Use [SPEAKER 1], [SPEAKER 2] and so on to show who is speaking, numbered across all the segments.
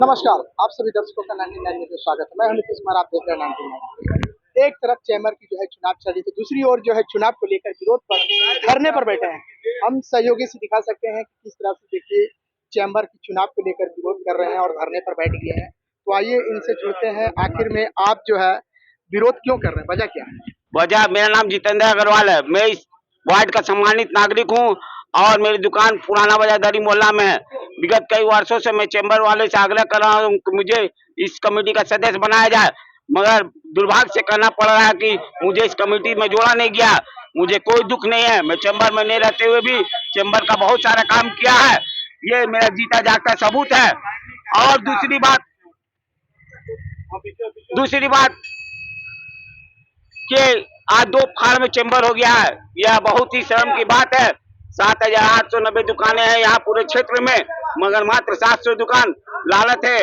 [SPEAKER 1] नमस्कार, आप सभी दर्शकों का 99 में स्वागत है। मैं हूं नीतीश कुमार, आप देख रहे हैं 99। एक तरफ चैम्बर की जो है चुनाव चल रही थी, दूसरी ओर जो है चुनाव को लेकर विरोध पर धरने पर बैठे हैं। हम सहयोगी से दिखा सकते हैं कि किस तरह से देखिए चैम्बर की चुनाव को लेकर विरोध कर रहे हैं और धरने पर बैठ गए हैं। तो आइए इनसे जुड़ते हैं। आखिर में आप जो है विरोध क्यों कर रहे हैं, वजह क्या है?
[SPEAKER 2] वजह, मेरा नाम जितेंद्र अग्रवाल है। मैं इस वार्ड का सम्मानित नागरिक हूं और मेरी दुकान पुराना बाजार दरी मोहल्ला में है। विगत कई वर्षों से मैं चैम्बर वाले से आग्रह कर रहा हूं कि मुझे इस कमेटी का सदस्य बनाया जाए, मगर दुर्भाग्य से कहना पड़ रहा है कि मुझे इस कमेटी में जोड़ा नहीं गया। मुझे कोई दुख नहीं है, मैं चैम्बर में नहीं रहते हुए भी चैम्बर का बहुत सारा काम किया है। ये मेरा जीता जागता सबूत है। और दूसरी बात कि आज 2 फार्म में चैम्बर हो गया है। यह बहुत ही शर्म की बात है। 7,890 दुकानें हैं यहाँ पूरे क्षेत्र में, मगर मात्र 700 दुकान लालच है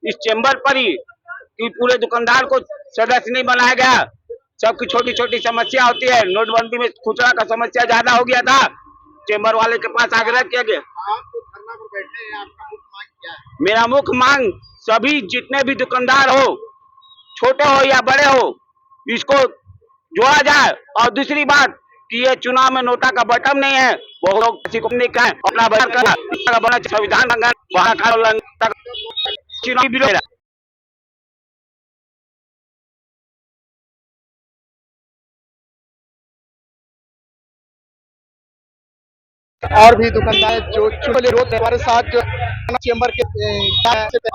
[SPEAKER 2] इस चैम्बर पर ही कि पूरे दुकानदार को सदस्य नहीं बनाया गया। सबकी छोटी छोटी समस्या होती है। नोटबंदी में खुचरा का समस्या ज्यादा हो गया था, चैम्बर वाले के पास आग्रह किया गया।
[SPEAKER 1] आप तो धरना पर बैठे हैं, आपका मुख्य मांग क्या है?
[SPEAKER 2] मेरा मुख्य मांग, सभी जितने भी दुकानदार हो, छोटे हो या बड़े हो, इसको जोड़ा जाए। और दूसरी बात कि ये चुनाव में नोटा का बटन नहीं है, वो लोग किसी को नहीं कहें अपना बयान करना बना संविधान वहां का चुनावी विरोध।
[SPEAKER 1] और भी दुकानदार जो विरोध हमारे साथ जो चैम्बर के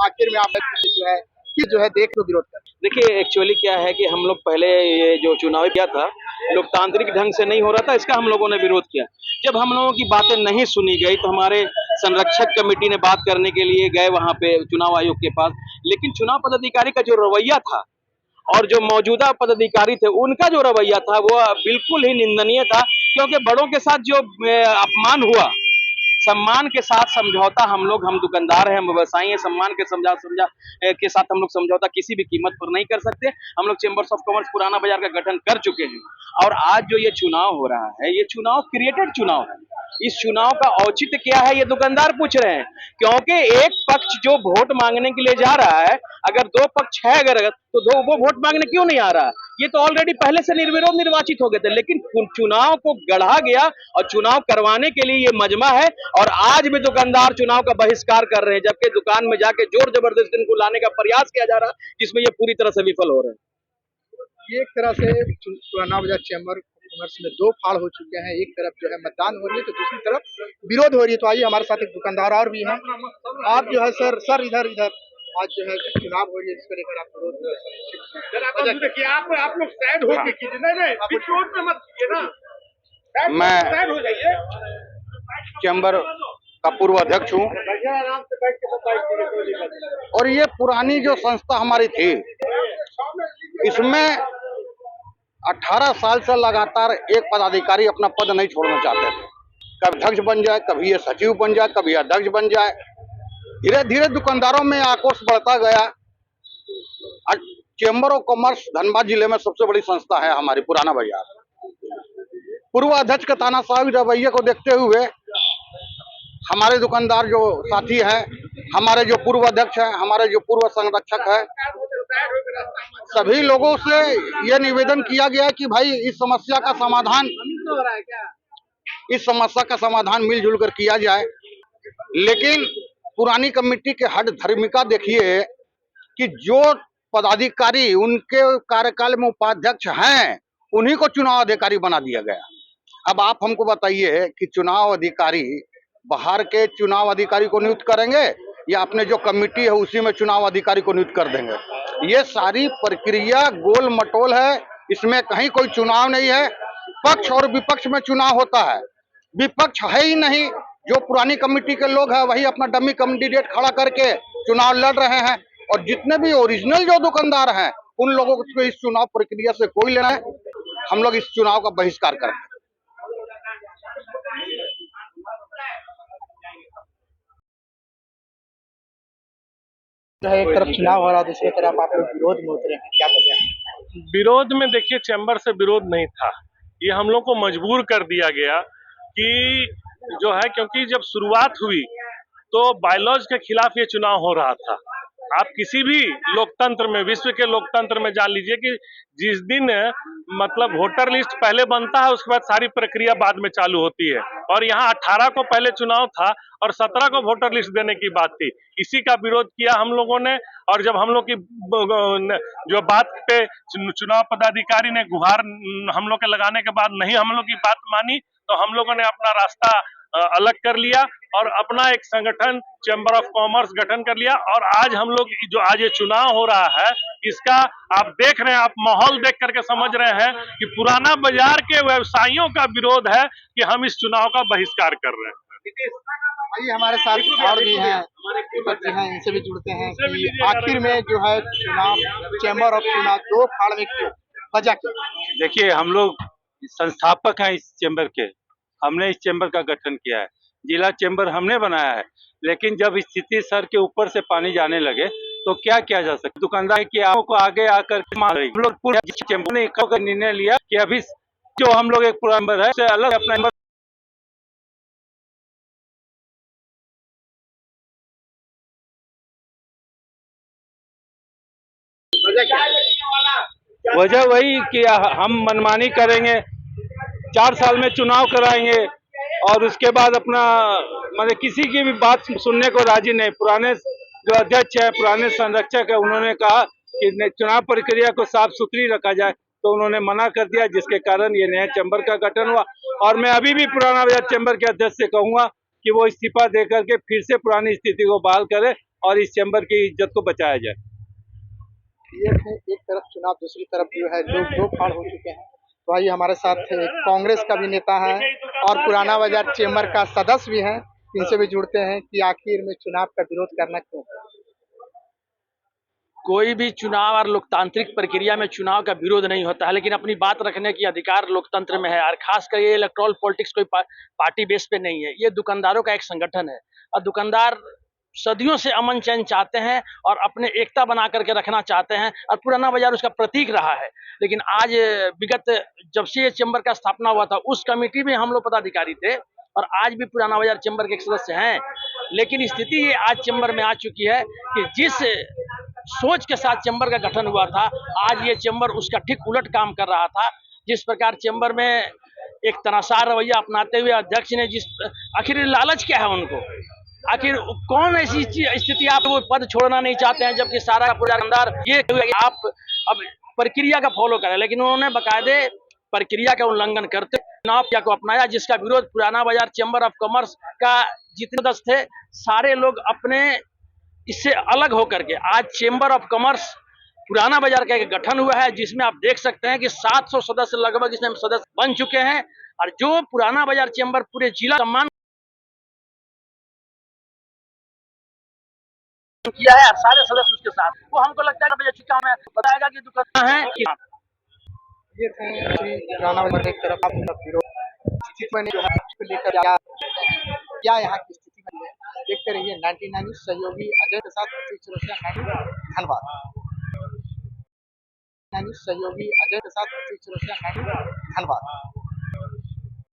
[SPEAKER 1] आखिर में आप जो है देख लो विरोध कर।
[SPEAKER 3] देखिए, एक्चुअली क्या है कि हम लोग पहले ये जो चुनाव किया था, लोकतांत्रिक ढंग से नहीं हो रहा था, इसका हम लोगों ने विरोध किया। जब हम लोगों की बातें नहीं सुनी गई तो हमारे संरक्षक कमेटी ने बात करने के लिए गए वहां पे चुनाव आयोग के पास। लेकिन चुनाव पदाधिकारी का जो रवैया था और जो मौजूदा पदाधिकारी थे उनका जो रवैया था वो बिल्कुल ही निंदनीय था। क्योंकि बड़ों के साथ जो अपमान हुआ, सम्मान के साथ समझौता, हम दुकानदार हैं, हम व्यवसायी हैं, सम्मान के के साथ हम लोग समझौता किसी भी कीमत पर नहीं कर सकते। हम लोग चेंबर्स ऑफ कॉमर्स पुराना बाजार का गठन कर चुके हैं और आज जो ये चुनाव हो रहा है, ये चुनाव क्रिएटेड चुनाव है। इस चुनाव का औचित्य क्या है ये दुकानदार पूछ रहे हैं, क्योंकि एक पक्ष जो वोट मांगने के लिए जा रहा है, अगर 2 पक्ष है अगर तो वो वोट मांगने क्यों नहीं आ रहा? ये तो ऑलरेडी पहले से निर्विरोध निर्वाचित हो गए थे, लेकिन चुनाव को गढ़ा गया और चुनाव करवाने के लिए ये मजमा है। और आज भी दुकानदार चुनाव का बहिष्कार कर रहे हैं, जबकि दुकान में जाके जोर जबरदस्ती इनको लाने का प्रयास किया जा रहा है, जिसमें ये पूरी तरह से विफल हो रहे हैं।
[SPEAKER 1] एक तरह से पुराना बाजार चैम्बर कॉमर्स में 2 फाड़ हो चुके हैं। एक तरफ जो है मतदान हो रही है तो दूसरी तरफ विरोध हो रही है। तो आइए हमारे साथ एक दुकानदार और भी हैं। आप जो है सर इधर आज जो है चुनाव हो रही है, जिसको लेकर आप विरोध देखिए। आप लोग साइड हो के कीजिए, नहीं विरोध में मत कीजिए ना।
[SPEAKER 4] मैं चैम्बर का पूर्व अध्यक्ष हूँ और ये पुरानी जो संस्था हमारी थी, इसमें 18 साल से लगातार एक पदाधिकारी अपना पद नहीं छोड़ना चाहते थे। कभी अध्यक्ष बन जाए, कभी ये सचिव बन जाए, कभी अध्यक्ष बन जाए। धीरे धीरे दुकानदारों में आक्रोश बढ़ता गया। आज चैम्बर ऑफ कॉमर्स धनबाद जिले में सबसे बड़ी संस्था है हमारी पुराना बाजार। पूर्व अध्यक्ष के तानाशाही रवैये को देखते हुए हमारे दुकानदार जो साथी हैं, हमारे जो पूर्व अध्यक्ष हैं, हमारे जो पूर्व संरक्षक हैं, सभी लोगों से यह निवेदन किया गया कि भाई इस समस्या का समाधान मिलजुल कर किया जाए। लेकिन पुरानी कमेटी के हद धर्मिका देखिए कि जो पदाधिकारी उनके कार्यकाल में उपाध्यक्ष हैं, उन्हीं को चुनाव अधिकारी बना दिया गया। अब आप हमको बताइए कि चुनाव अधिकारी बाहर के चुनाव अधिकारी को नियुक्त करेंगे या अपने जो कमेटी है उसी में चुनाव अधिकारी को नियुक्त कर देंगे? ये सारी प्रक्रिया गोल मटोल है, इसमें कहीं कोई चुनाव नहीं है। पक्ष और विपक्ष में चुनाव होता है, विपक्ष है ही नहीं। जो पुरानी कमेटी के लोग हैं वही अपना डमी कैंडिडेट खड़ा करके चुनाव लड़ रहे हैं और जितने भी ओरिजिनल जो दुकानदार हैं उन लोगों को इस चुनाव प्रक्रिया से कोई लेना है। हम लोग इस चुनाव का बहिष्कार करें।
[SPEAKER 1] एक तरफ चुनाव हो रहा है, दूसरी तरफ आप लोग विरोध में उतरे हैं, क्या वजह है?
[SPEAKER 5] विरोध में देखिए, चैम्बर से विरोध नहीं था, ये हम लोग को मजबूर कर दिया गया कि जो है, क्योंकि जब शुरुआत हुई तो बायलॉज के खिलाफ ये चुनाव हो रहा था आप किसी भी लोकतंत्र में, विश्व के लोकतंत्र में जान लीजिए कि जिस दिन मतलब वोटर लिस्ट पहले बनता है, उसके बाद सारी प्रक्रिया बाद में चालू होती है। और यहाँ 18 को पहले चुनाव था और 17 को वोटर लिस्ट देने की बात थी। इसी का विरोध किया हम लोगों ने। और जब हम लोग की जो बात पे चुनाव पदाधिकारी ने गुहार हम लोग के लगाने के बाद नहीं हम लोग की बात मानी, तो हम लोगों ने अपना रास्ता अलग कर लिया और अपना एक संगठन चैम्बर ऑफ कॉमर्स गठन कर लिया। और आज हम लोग जो आज ये चुनाव हो रहा है, इसका आप देख रहे हैं, आप माहौल देख करके समझ रहे हैं कि पुराना बाजार के व्यवसायियों का विरोध है कि हम इस चुनाव का बहिष्कार कर रहे हैं।
[SPEAKER 1] आइए हमारे साथ और भी हैं, दीपक जी हैं, इनसे भी जुड़ते हैं कि आखिर में जो है चुनाव, चैम्बर ऑफ चुनाव दो फाड़ में क्यों, वजह क्या?
[SPEAKER 6] देखिए, हम लोग संस्थापक हैं इस चैम्बर के। हमने इस चैम्बर का गठन किया है, जिला चैम्बर हमने बनाया है। लेकिन जब स्थिति सर के ऊपर से पानी जाने लगे तो क्या किया जा सकता? दुकानदार की आओ को आगे आकर हम लोग पूरे चैम्बर ने एक निर्णय लिया कि अभी जो हम लोग एक पूरा मेंबर है, उससे अलग अपना मेंबर वजह वही कि हम मनमानी करेंगे, 4 साल में चुनाव कराएंगे और उसके बाद अपना मतलब किसी की भी बात सुनने को राजी नहीं। पुराने जो अध्यक्ष है, पुराने संरक्षक है, उन्होंने कहा कि चुनाव प्रक्रिया को साफ सुथरी रखा जाए, तो उन्होंने मना कर दिया, जिसके कारण ये नया चैम्बर का गठन हुआ। और मैं अभी भी पुराना बाजार चैम्बर के अध्यक्ष से कहूंगा कि वो इस्तीफा दे करके फिर से पुरानी स्थिति को बहाल करे और इस चैम्बर की इज्जत को बचाया जाए।
[SPEAKER 1] ये है एक तरफ चुनाव, दूसरी तरफ जो है लोग दो फाड़ हो चुके हैं। तो आइए हमारे साथ कांग्रेस का भी नेता है और पुराना बाजार चैम्बर का सदस्य भी है, इनसे भी जुड़ते हैं कि आखिर में चुनाव का विरोध करना क्यों?
[SPEAKER 3] कोई भी चुनाव और लोकतांत्रिक प्रक्रिया में चुनाव का विरोध नहीं होता है, लेकिन अपनी बात रखने की अधिकार लोकतंत्र में है। और खासकर ये इलेक्टोरल पॉलिटिक्स कोई पार्टी बेस पे नहीं है, ये दुकानदारों का एक संगठन है। और दुकानदार सदियों से अमन चैन चाहते हैं और अपने एकता बना करके रखना चाहते हैं, और पुराना बाजार उसका प्रतीक रहा है। लेकिन आज विगत जब से ये चैम्बर का स्थापना हुआ था, उस कमेटी में हम लोग पदाधिकारी थे और आज भी पुराना बाजार चैम्बर के एक सदस्य हैं। लेकिन स्थिति ये आज चैम्बर में आ चुकी है कि जिस सोच के साथ चैम्बर का गठन हुआ था, आज ये चैम्बर उसका ठीक उलट काम कर रहा था। जिस प्रकार चैम्बर में एक तनाशाह रवैया अपनाते हुए अध्यक्ष ने आखिर लालच क्या है उनको, आखिर कौन ऐसी स्थिति आप वो पद छोड़ना नहीं चाहते हैं, जबकि सारा पूरा अंदर ये आप अब प्रक्रिया का फॉलो करें। लेकिन उन्होंने बाकायदे प्रक्रिया का उल्लंघन करते चुनाव को अपनाया, जिसका विरोध पुराना बाजार चैम्बर ऑफ कॉमर्स का जितने सदस्य थे सारे लोग अपने इससे अलग होकर के आज चैम्बर ऑफ कॉमर्स पुराना बाजार का एक गठन हुआ है, जिसमें आप देख सकते हैं कि 700 सदस्य लगभग इसमें सदस्य बन चुके हैं। और जो पुराना बाजार चैम्बर पूरे जिला सम्मान किया है सारे सदस्य उसके साथ, वो हमको लगता है कि चिका में बताएगा कि दुकान है कि
[SPEAKER 1] ये थे श्री पुराना बाजार एक तरफ अपना विरोध स्थिति में जो है उसको लेकर क्या यहाँ की स्थिति बनी है, देखते रहिए 99 न्यूज़। सहयोगी अजय के साथ धन्यवाद। सहयोगी अजय के साथ धन्यवाद।